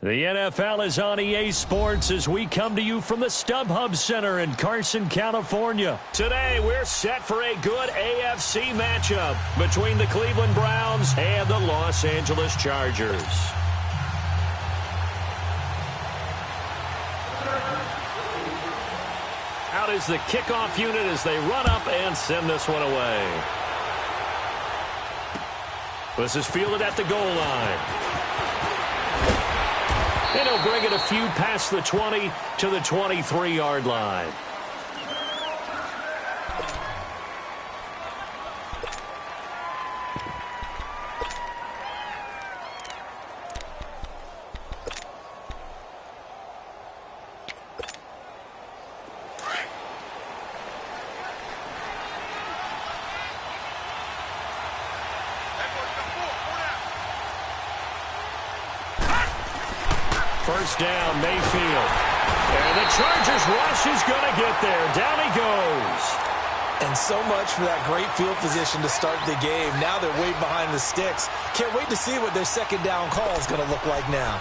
The NFL is on EA Sports as we come to you from the StubHub Center in Carson, California. Today, we're set for a good AFC matchup between the Cleveland Browns and the Los Angeles Chargers. Out is the kickoff unit as they run up and send this one away. This is fielded at the goal line. And he'll bring it a few past the 20 to the 23-yard line. First down, Mayfield. And the Chargers rush is going to get there. Down he goes. And so much for that great field position to start the game. Now they're way behind the sticks. Can't wait to see what their second down call is going to look like now.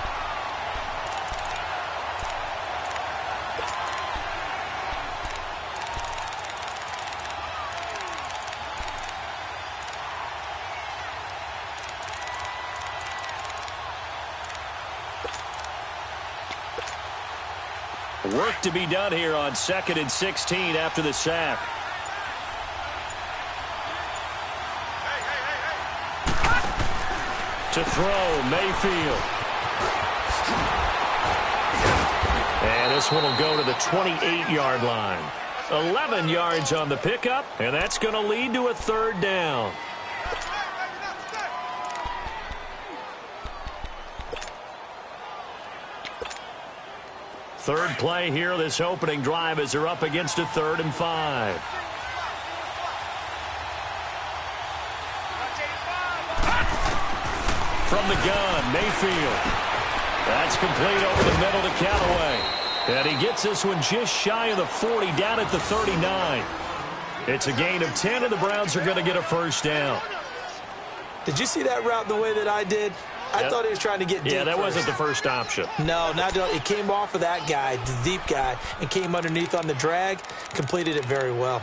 Work to be done here on 2nd and 16 after the sack. To throw, Mayfield. And this one will go to the 28-yard line. 11 yards on the pickup, and that's going to lead to a third down. Third play here, this opening drive, as they're up against a 3rd and 5. From the gun, Mayfield. That's complete over the middle to Callaway. And he gets this one just shy of the 40, down at the 39. It's a gain of 10, and the Browns are going to get a first down. Did you see that route the way that I did? I thought he was trying to get deep. Yeah, that first. wasn't the first option. No, not at all. It came off of that guy, the deep guy, and came underneath on the drag. Completed it very well.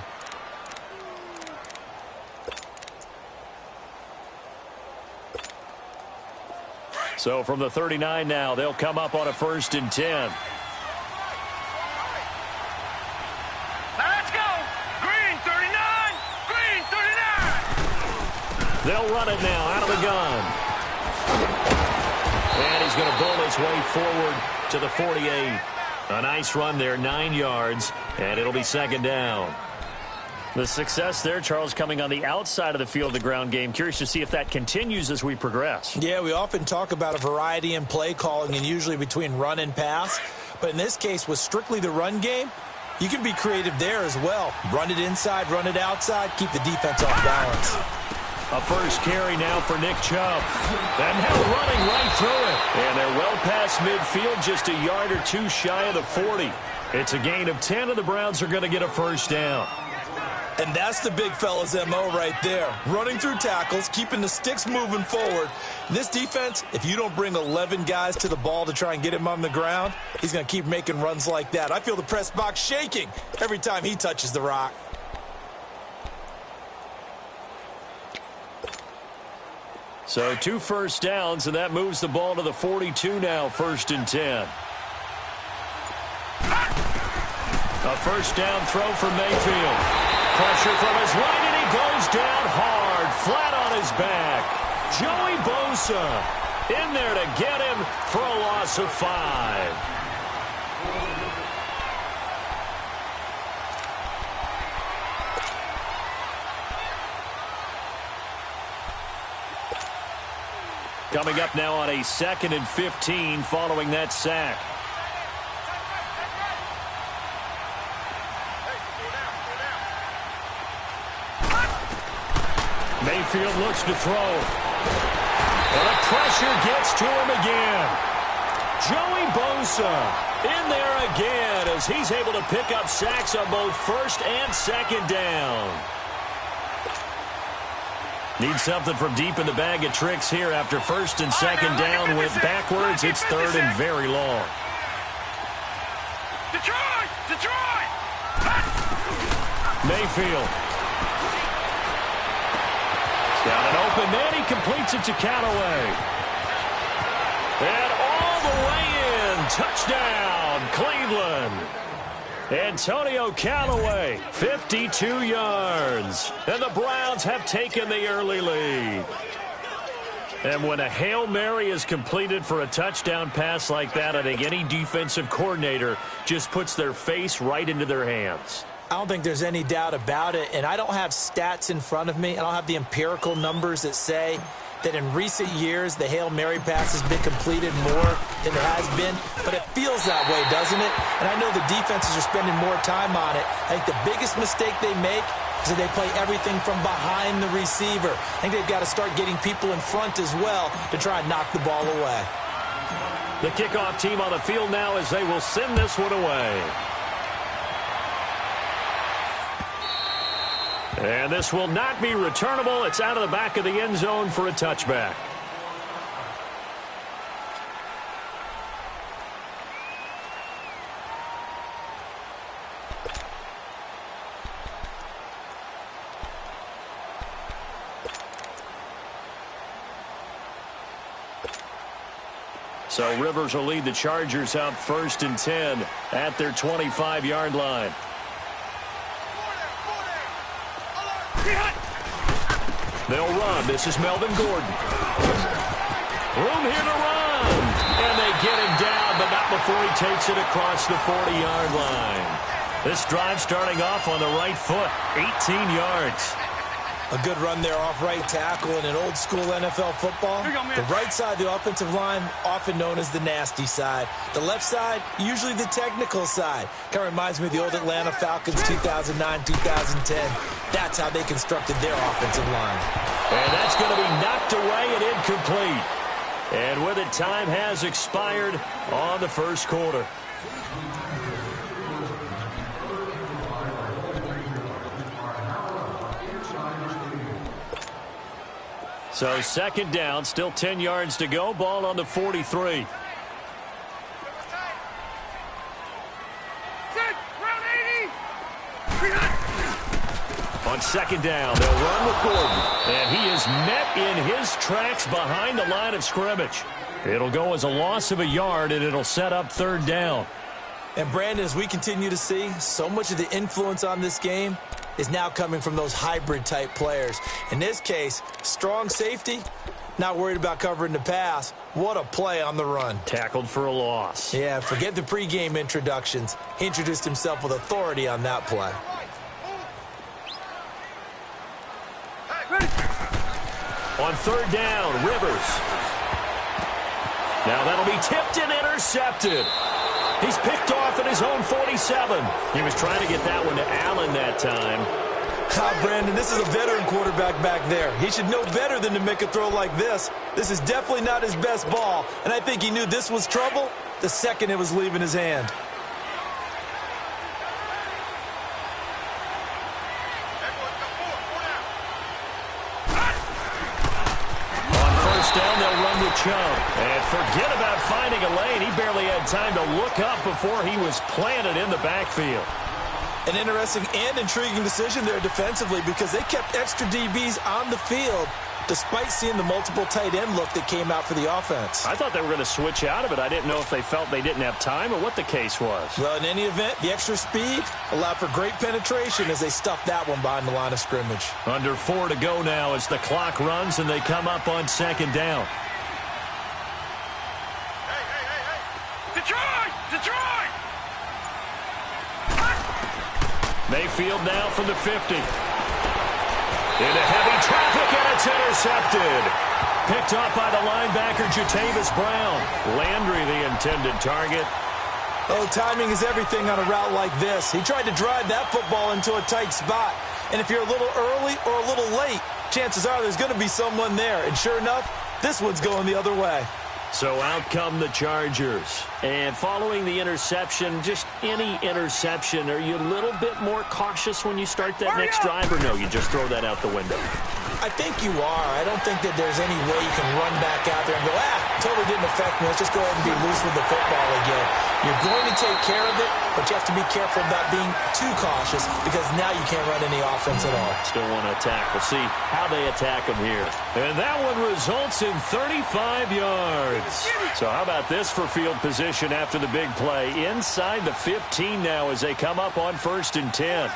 So from the 39 now, they'll come up on a 1st and 10. Let's go! Green 39! Green 39! They'll run it now out of the gun. And he's going to bull his way forward to the 48. A nice run there, 9 yards, and it'll be 2nd down. The success there, Charles, coming on the outside of the field, the ground game. Curious to see if that continues as we progress. Yeah, we often talk about a variety in play calling and usually between run and pass. But in this case, with strictly the run game, you can be creative there as well. Run it inside, run it outside, keep the defense off balance. A first carry now for Nick Chubb. And now running right through it. And they're well past midfield, just a yard or two shy of the 40. It's a gain of 10, and the Browns are going to get a first down. And that's the big fella's MO right there. Running through tackles, keeping the sticks moving forward. This defense, if you don't bring 11 guys to the ball to try and get him on the ground, he's going to keep making runs like that. I feel the press box shaking every time he touches the rock. So 2 first downs, and that moves the ball to the 42 now, 1st and 10. A first down throw for Mayfield. Pressure from his right, and he goes down hard, flat on his back. Joey Bosa in there to get him for a loss of 5. Coming up now on a 2nd and 15 following that sack. Mayfield looks to throw. And the pressure gets to him again. Joey Bosa in there again as he's able to pick up sacks on both 1st and 2nd down. Need something from deep in the bag of tricks here after first and second down went backwards. It's third and very long. Detroit! Detroit! Mayfield. He's got an open man. He completes it to Callaway. And all the way in. Touchdown, Cleveland. Antonio Callaway, 52 yards. And the Browns have taken the early lead. And when a Hail Mary is completed for a touchdown pass like that, I think any defensive coordinator just puts their face right into their hands. I don't think there's any doubt about it, and I don't have stats in front of me. I don't have the empirical numbers that say that in recent years the Hail Mary pass has been completed more than it has been, but it feels that way, doesn't it? And I know the defenses are spending more time on it. I think the biggest mistake they make is that they play everything from behind the receiver. I think they've got to start getting people in front as well to try and knock the ball away. The kickoff team on the field now as they will send this one away. And this will not be returnable. It's out of the back of the end zone for a touchback. So Rivers will lead the Chargers out first and 10 at their 25-yard line. They'll run. This is Melvin Gordon. Room here to run. And they get him down, but not before he takes it across the 40-yard line. This drive starting off on the right foot, 18 yards. A good run there off right tackle in an old-school NFL football. The right side of the offensive line, often known as the nasty side. The left side, usually the technical side. Kind of reminds me of the old Atlanta Falcons 2009-2010. That's how they constructed their offensive line. And that's going to be knocked away and incomplete. And with it, time has expired on the first quarter. So second down, still 10 yards to go. Ball on the 43. On second down, they'll run with Gordon. And he is met in his tracks behind the line of scrimmage. It'll go as a loss of a yard, and it'll set up third down. And Brandon, as we continue to see, so much of the influence on this game is now coming from those hybrid-type players. In this case, strong safety, not worried about covering the pass. What a play on the run. Tackled for a loss. Yeah, forget the pregame introductions. He introduced himself with authority on that play. On third down, Rivers. Now that'll be tipped and intercepted. He's picked off at his own 47. He was trying to get that one to Allen that time. Brandon, this is a veteran quarterback back there. He should know better than to make a throw like this. This is definitely not his best ball, and I think he knew this was trouble the second it was leaving his hand. Down, they'll run with Chubb. And forget about finding a lane. He barely had time to look up before he was planted in the backfield. An interesting and intriguing decision there defensively because they kept extra DBs on the field despite seeing the multiple tight end look that came out for the offense. I thought they were going to switch out of it. I didn't know if they felt they didn't have time or what the case was. Well, in any event, the extra speed allowed for great penetration as they stuffed that one behind the line of scrimmage. Under 4 to go now as the clock runs and they come up on second down. Detroit! Detroit! Mayfield now from the 50. Into heavy traffic, and it's intercepted. Picked up by the linebacker, Jatavis Brown. Landry, the intended target. Oh, timing is everything on a route like this. He tried to drive that football into a tight spot. And if you're a little early or a little late, chances are there's going to be someone there. And sure enough, this one's going the other way. So out come the Chargers. And following the interception, just any interception, are you a little bit more cautious when you start that next drive, or no, you just throw that out the window? I think you are. I don't think that there's any way you can run back out there and go, totally didn't affect me. Let's just go ahead and be loose with the football again. You're going to take care of it, but you have to be careful about being too cautious because now you can't run any offense at all. Still want to attack. We'll see how they attack them here. And that one results in 35 yards. So how about this for field position after the big play? Inside the 15 now as they come up on 1st and 10.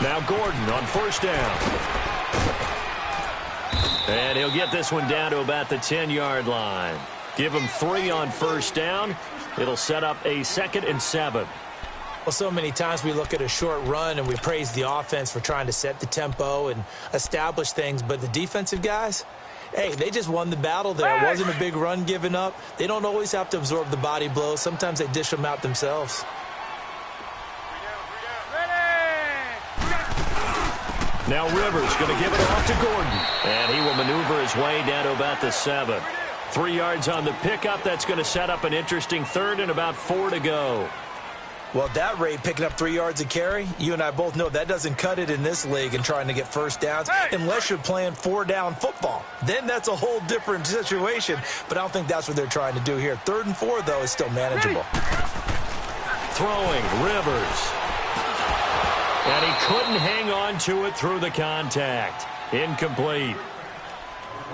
Now Gordon on 1st down. And he'll get this one down to about the 10-yard line. Give him 3 on 1st down. It'll set up a 2nd and 7. Well, so many times we look at a short run and we praise the offense for trying to set the tempo and establish things, but the defensive guys, hey, they just won the battle there. It wasn't a big run given up. They don't always have to absorb the body blows. Sometimes they dish them out themselves. Now Rivers going to give it off to Gordon. And he will maneuver his way down to about the 7. 3 yards on the pickup. That's going to set up an interesting 3rd and about 4 to go. Well, at that rate, picking up 3 yards a carry, you and I both know that doesn't cut it in this league and trying to get 1st downs unless you're playing 4-down football. Then that's a whole different situation, but I don't think that's what they're trying to do here. 3rd and 4, though, is still manageable. Throwing, Rivers. And he couldn't hang on to it through the contact. Incomplete.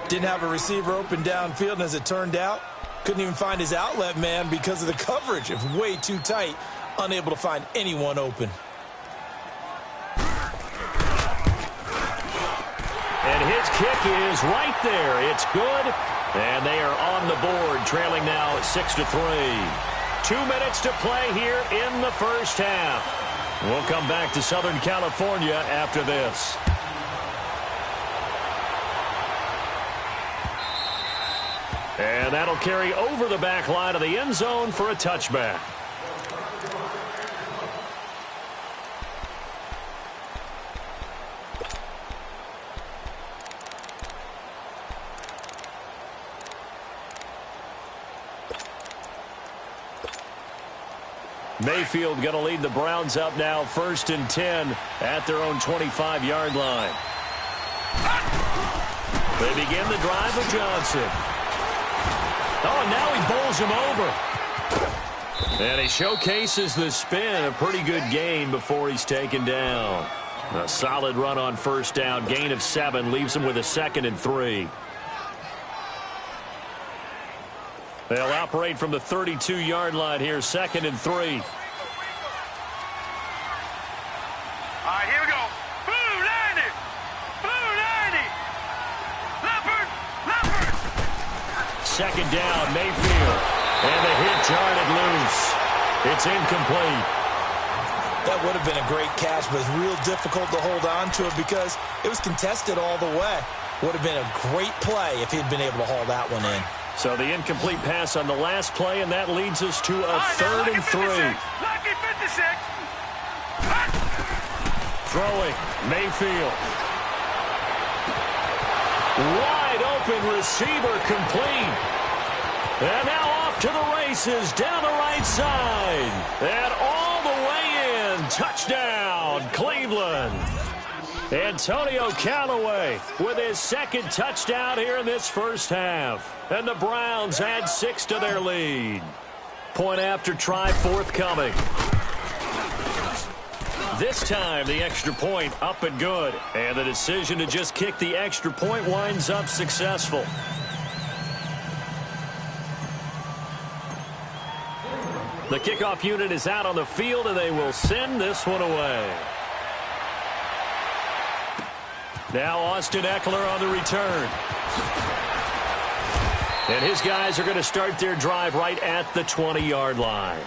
Didn't have a receiver open downfield, and as it turned out, couldn't even find his outlet man because of the coverage. It was way too tight, unable to find anyone open. And his kick is right there. It's good, and they are on the board, trailing now 6-3. 2 minutes to play here in the 1st half. We'll come back to Southern California after this. And that'll carry over the back line of the end zone for a touchback. Mayfield going to lead the Browns up now 1st and 10 at their own 25-yard line. They begin the drive with Johnson. Oh, and now he bowls him over. And he showcases the spin. A pretty good gain before he's taken down. A solid run on 1st down. Gain of 7 leaves him with a 2nd and 3. They'll operate from the 32-yard line here, 2nd and 3. All right, here we go. Blue 90. Blue 90. Leopard. Leopard. 2nd down, Mayfield. And the hit jarred loose. It's incomplete. That would have been a great catch, but it's real difficult to hold on to it because it was contested all the way. Would have been a great play if he'd been able to haul that one in. So the incomplete pass on the last play, and that leads us to a 3rd and 3. Lucky 56. Throwing, Mayfield. Wide open receiver complete. And now off to the races down the right side. And all the way in. Touchdown, Cleveland. Antonio Callaway with his 2nd touchdown here in this 1st half. And the Browns add 6 to their lead. Point after try forthcoming. This time the extra point up and good. And the decision to just kick the extra point winds up successful. The kickoff unit is out on the field, and they will send this one away. Now Austin Eckler on the return. And his guys are going to start their drive right at the 20-yard line.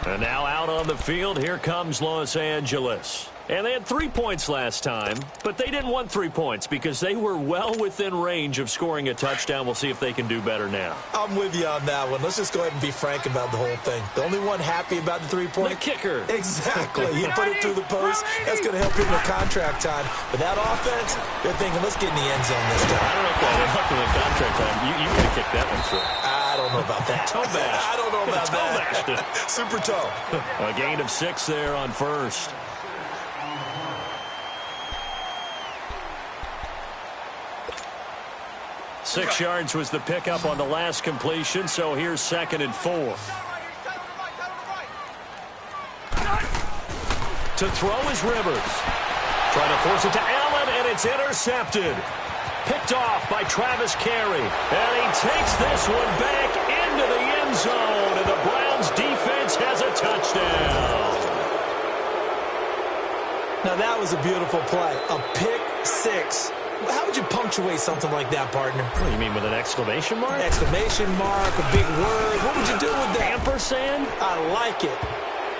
And now out on the field, here comes Los Angeles. And they had 3 points last time, but they didn't want 3 points because they were well within range of scoring a touchdown. We'll see if they can do better now. I'm with you on that one. Let's just go ahead and be frank about the whole thing. The only one happy about the 3-point. The kicker. Exactly. He put it through the post. That's going to help him in contract time. But that offense, they're thinking, let's get in the end zone this time. I don't know if that helped him in contract time. You could have kicked that one through. I don't know about that. Toe bash. I don't know about toe that. Bashed. Super toe. A gain of 6 there on first. Six yards was the pickup on the last completion, so here's 2nd and 4. To throw is Rivers. Trying to force it to Allen, and it's intercepted. Picked off by Travis Carey. And he takes this one back into the end zone, and the Browns defense has a touchdown. Now that was a beautiful play. A pick 6. How would you punctuate something like that, partner? What, you mean with an exclamation mark? Exclamation mark, a big word. What would you do with that? Ampersand? I like it.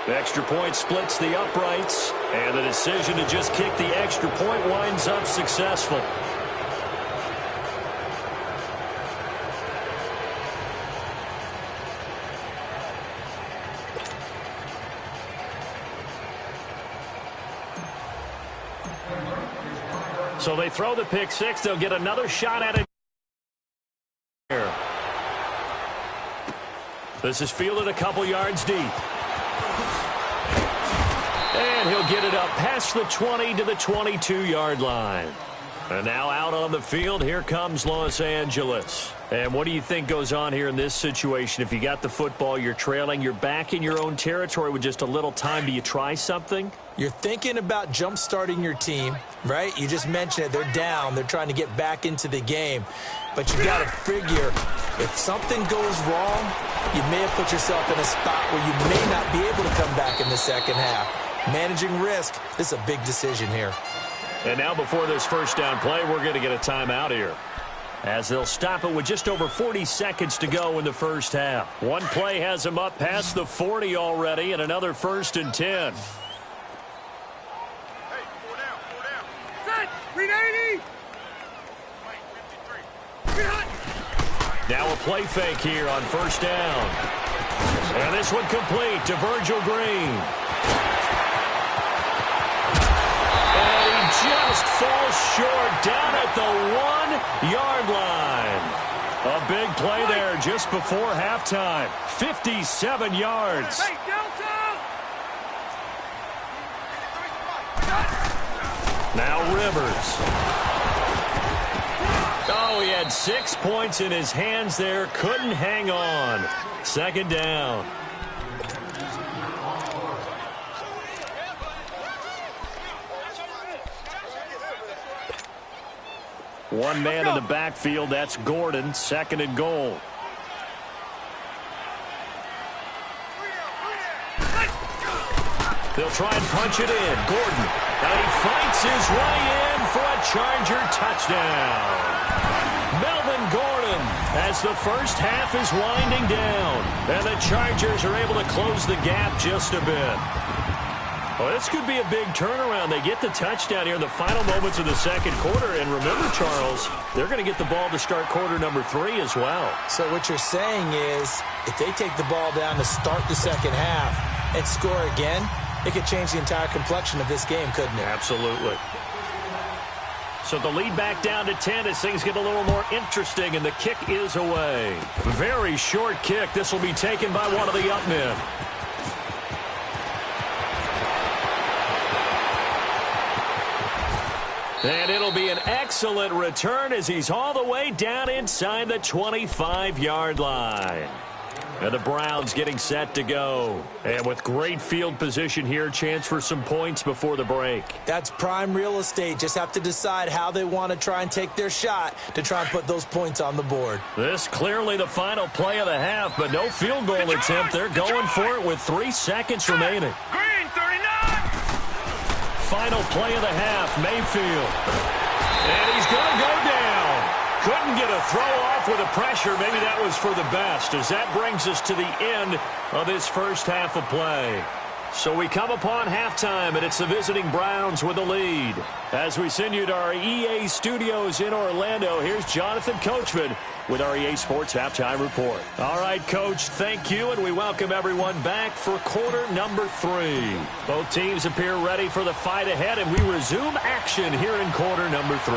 The extra point splits the uprights, and the decision to just kick the extra point winds up successful. So they throw the pick 6. They'll get another shot at it. This is fielded a couple yards deep. And he'll get it up past the 20 to the 22-yard line. And now out on the field, here comes Los Angeles. And what do you think goes on here in this situation? If you got the football, you're trailing, you're back in your own territory with just a little time. Do you try something? You're thinking about jump-starting your team, right? You just mentioned it. They're down. They're trying to get back into the game. But you got to figure, if something goes wrong, you may have put yourself in a spot where you may not be able to come back in the second half. Managing risk, this is a big decision here. And now before this first down play, we're going to get a timeout here, as they'll stop it with just over 40 seconds to go in the first half. One play has them up past the 40 already, and another 1st and 10. Hey, 4 down, 4 down. Set, 380. Now a play fake here on first down. And this one complete to Virgil Green. Just falls short down at the 1-yard line. A big play there just before halftime. 57 yards. Hey, Delta! Now Rivers. Oh, he had 6 points in his hands there. Couldn't hang on. 2nd down. One man in the backfield, that's Gordon, 2nd and goal. They'll try and punch it in. Gordon, and he fights his way in for a Charger touchdown. Melvin Gordon, as the first half is winding down, and the Chargers are able to close the gap just a bit. Well, this could be a big turnaround. They get the touchdown here in the final moments of the second quarter. And remember, Charles, they're going to get the ball to start quarter number 3 as well. So what you're saying is if they take the ball down to start the second half and score again, it could change the entire complexion of this game, couldn't it? Absolutely. So the lead back down to 10 as things get a little more interesting, and the kick is away. Very short kick. This will be taken by one of the up men. And it'll be an excellent return as he's all the way down inside the 25-yard line. And the Browns getting set to go. And with great field position here, chance for some points before the break. That's prime real estate. Just have to decide how they want to try and take their shot to try and put those points on the board. This clearly the final play of the half, but no field goal attempt. They're going for it with 3 seconds remaining. Green, 39. Final play of the half, Mayfield. And he's going to go down. Couldn't get a throw off with the pressure. Maybe that was for the best, as that brings us to the end of this first half of play. So we come upon halftime, and it's the visiting Browns with the lead. As we send you to our EA studios in Orlando, here's Jonathan Coachman with our EA Sports Halftime Report. All right, Coach, thank you, and we welcome everyone back for quarter number 3. Both teams appear ready for the fight ahead, and we resume action here in quarter number 3.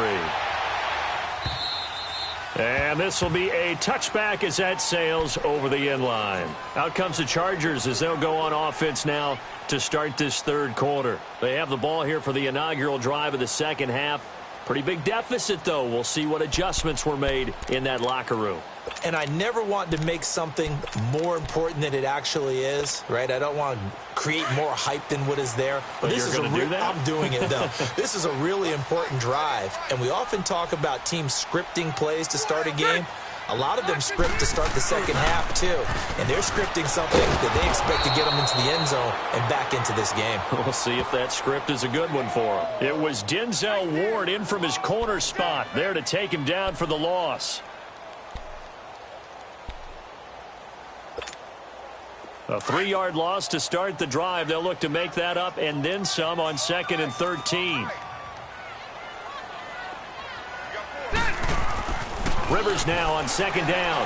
And this will be a touchback as that sails over the end line. Out comes the Chargers as they'll go on offense now to start this third quarter. They have the ball here for the inaugural drive of the second half. Pretty big deficit, though. We'll see what adjustments were made in that locker room. And I never want to make something more important than it actually is, right? I don't want to create more hype than what is there. But this you're going to do that? I'm doing it, though. This is a really important drive. And we often talk about teams scripting plays to start a game. A lot of them script to start the second half, too. And they're scripting something that they expect to get them into the end zone and back into this game. We'll see if that script is a good one for them. It was Denzel Ward in from his corner spot there to take him down for the loss. A 3-yard loss to start the drive. They'll look to make that up and then some on 2nd and 13. Rivers now on 2nd down.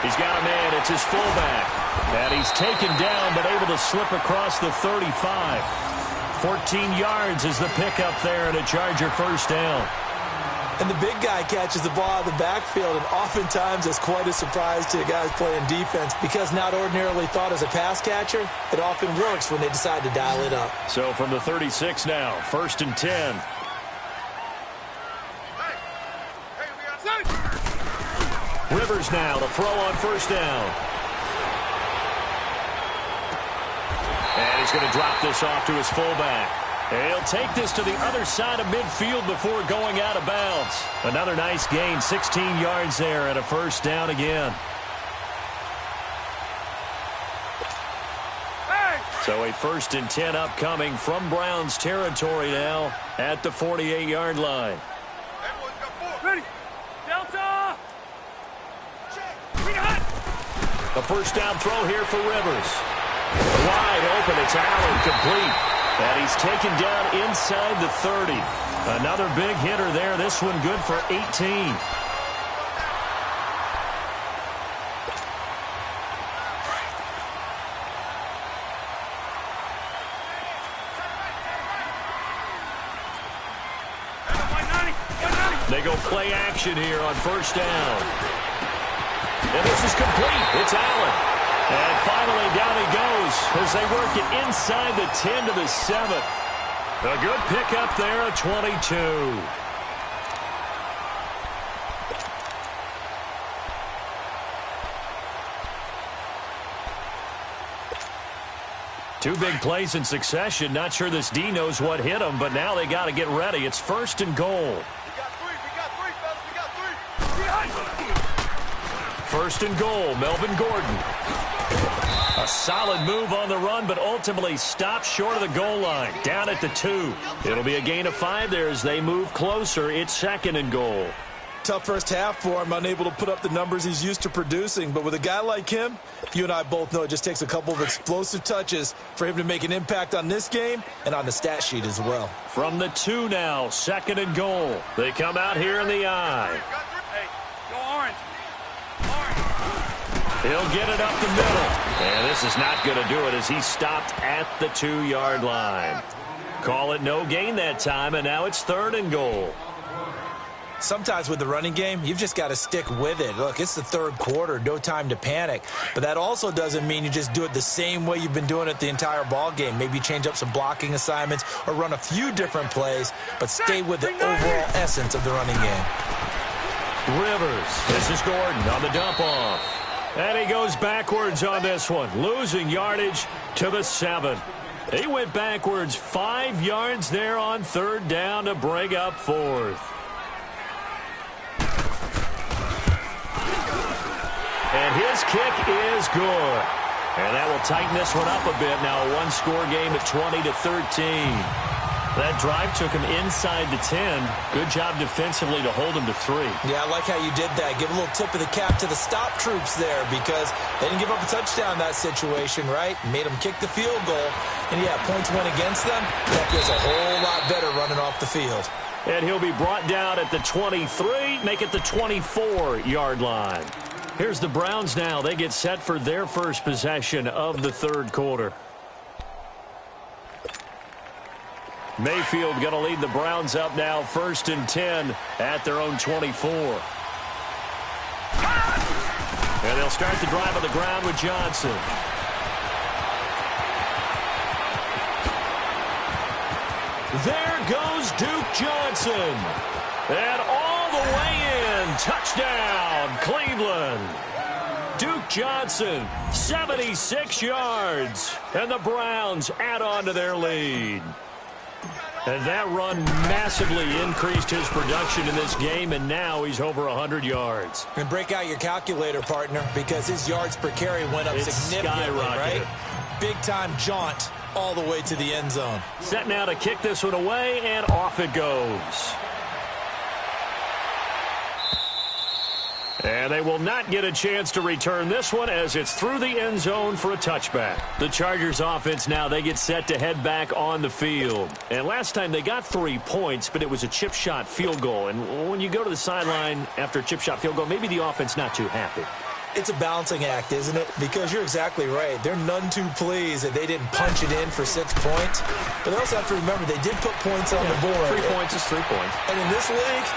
He's got a man. It's his fullback. And he's taken down but able to slip across the 35. 14 yards is the pickup there and a Charger first down. And the big guy catches the ball out of the backfield, and oftentimes it's quite a surprise to the guys playing defense because not ordinarily thought as a pass catcher, it often works when they decide to dial it up. So from the 36 now, 1st and 10. Rivers now to throw on 1st down. And he's going to drop this off to his fullback. And he'll take this to the other side of midfield before going out of bounds. Another nice gain, 16 yards there and a first down again. So a 1st and 10 upcoming from Browns territory now at the 48-yard line. Ready. Delta. A first down throw here for Rivers. Wide open, it's Allen, complete. And he's taken down inside the 30. Another big hitter there. This one good for 18. They go play action here on 1st down. And this is complete. It's Allen. And finally, down he goes as they work it inside the 10 to the 7. A good pickup there at 22. Two big plays in succession. Not sure this D knows what hit him, but now they got to get ready. It's 1st and goal. First and goal, Melvin Gordon. A solid move on the run, but ultimately stopped short of the goal line. Down at the 2. It'll be a gain of 5 there as they move closer. It's 2nd and goal. Tough first half for him, unable to put up the numbers he's used to producing. But with a guy like him, you and I both know it just takes a couple of explosive touches for him to make an impact on this game and on the stat sheet as well. From the 2 now, 2nd and goal. They come out here in the I. Hey, go orange. He'll get it up the middle. And this is not going to do it as he stopped at the 2-yard line. Call it no gain that time, and now it's 3rd and goal. Sometimes with the running game, you've just got to stick with it. Look, it's the 3rd quarter, no time to panic. But that also doesn't mean you just do it the same way you've been doing it the entire ball game. Maybe change up some blocking assignments or run a few different plays, but stay with the overall essence of the running game. Rivers. This is Gordon on the dump off. And he goes backwards on this one, losing yardage to the 7. He went backwards 5 yards there on 3rd down to bring up 4th. And his kick is good. And that will tighten this one up a bit now. A 1-score game at 20-13. That drive took him inside the 10. Good job defensively to hold him to 3. Yeah, I like how you did that. Give a little tip of the cap to the stop troops there because they didn't give up a touchdown in that situation, right? Made them kick the field goal. And, yeah, points went against them. That feels a whole lot better running off the field. And he'll be brought down at the 23, make it the 24-yard line. Here's the Browns now. They get set for their first possession of the third quarter. Mayfield going to lead the Browns up now, 1st and 10 at their own 24. And they'll start the drive on the ground with Johnson. There goes Duke Johnson. And all the way in, touchdown, Cleveland. Duke Johnson, 76 yards. And the Browns add on to their lead. And that run massively increased his production in this game, and now he's over 100 yards. And break out your calculator, partner, because his yards per carry went up significantly, right? Big-time jaunt all the way to the end zone. Set now to kick this one away, and off it goes. And they will not get a chance to return this one as it's through the end zone for a touchback. The Chargers offense now, they get set to head back on the field. And last time they got 3 points, but it was a chip shot field goal. And when you go to the sideline after a chip shot field goal, maybe the offense not too happy. It's a balancing act, isn't it? Because you're exactly right. They're none too pleased that they didn't punch it in for 6 points. But they also have to remember they did put points on the board. 3 points is 3 points. And in this league,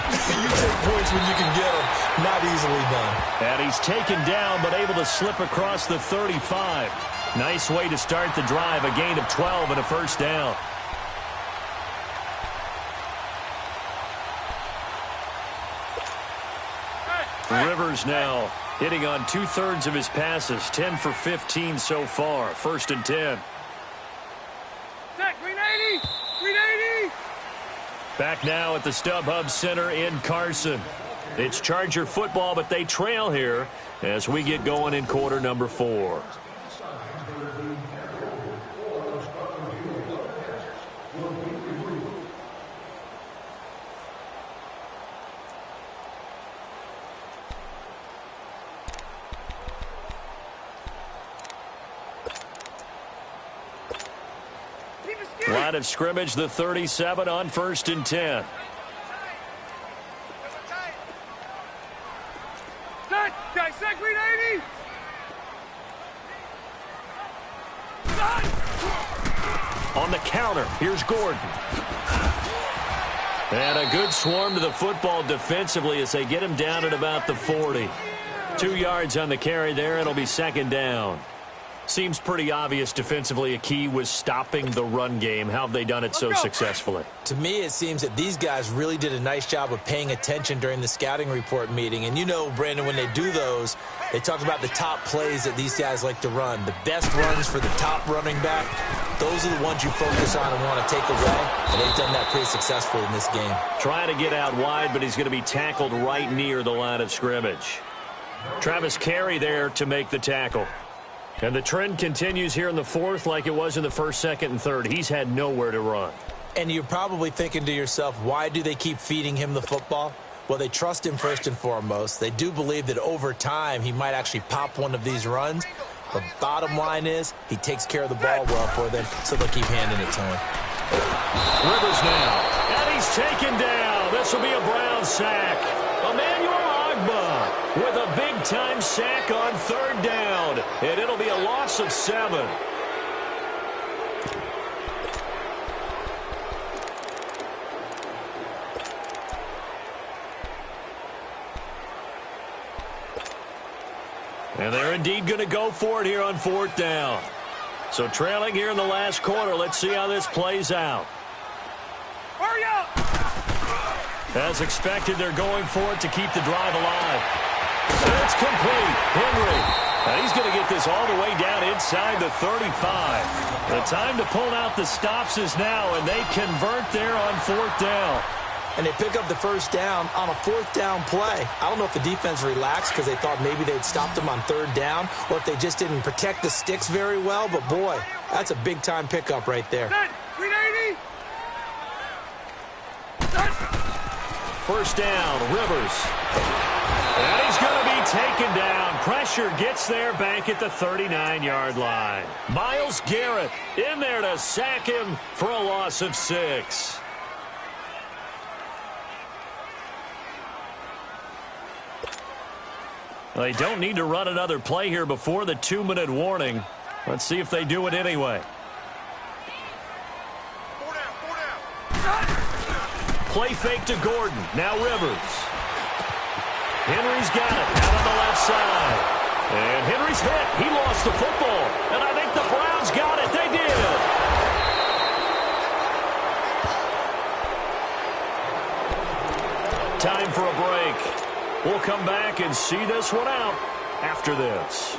you take points when you can get them. Not easily done. And he's taken down but able to slip across the 35. Nice way to start the drive. A gain of 12 and a first down. Rivers now hitting on 2/3 of his passes, 10 for 15 so far. 1st and 10. Green 80! Green 80! Back now at the StubHub Center in Carson. It's Charger football, but they trail here as we get going in quarter number 4. Line of scrimmage, the 37 on 1st and 10. Set, Green 80! On the counter, here's Gordon. And a good swarm to the football defensively as they get him down at about the 40. 2 yards on the carry there. It'll be 2nd down. Seems pretty obvious defensively a key was stopping the run game. How have they done it so successfully? To me, it seems that these guys really did a nice job of paying attention during the scouting report meeting. And you know, Brandon, when they do those, they talk about the top plays that these guys like to run. The best runs for the top running back, those are the ones you focus on and want to take away. And they've done that pretty successfully in this game. Trying to get out wide, but he's going to be tackled right near the line of scrimmage. Travis Carey there to make the tackle. And the trend continues here in the 4th like it was in the 1st, 2nd, and 3rd. He's had nowhere to run. And you're probably thinking to yourself, why do they keep feeding him the football? Well, they trust him first and foremost. They do believe that over time he might actually pop one of these runs. But bottom line is he takes care of the ball well for them, so they'll keep handing it to him. Rivers now. And he's taken down. This will be a Brown sack. Emmanuel Ogbah with a big-time sack on 3rd down. And it'll be a loss of 7. And they're indeed going to go for it here on 4th down. So trailing here in the last quarter. Let's see how this plays out. Hurry up! As expected, they're going for it to keep the drive alive. And it's complete. Henry. And he's going to get this all the way down inside the 35. The time to pull out the stops is now, and they convert there on 4th down. And they pick up the first down on a 4th down play. I don't know if the defense relaxed because they thought maybe they'd stopped them on 3rd down or if they just didn't protect the sticks very well. But, boy, that's a big-time pickup right there. Green 80! First down, Rivers. And he's going to be taken down. Pressure gets there back at the 39-yard line. Myles Garrett in there to sack him for a loss of 6. They don't need to run another play here before the 2-minute warning. Let's see if they do it anyway. Play fake to Gordon. Now Rivers. Henry's got it out on the left side. And Henry's hit. He lost the football. And I think the Browns got it. They did. Time for a break. We'll come back and see this one out after this.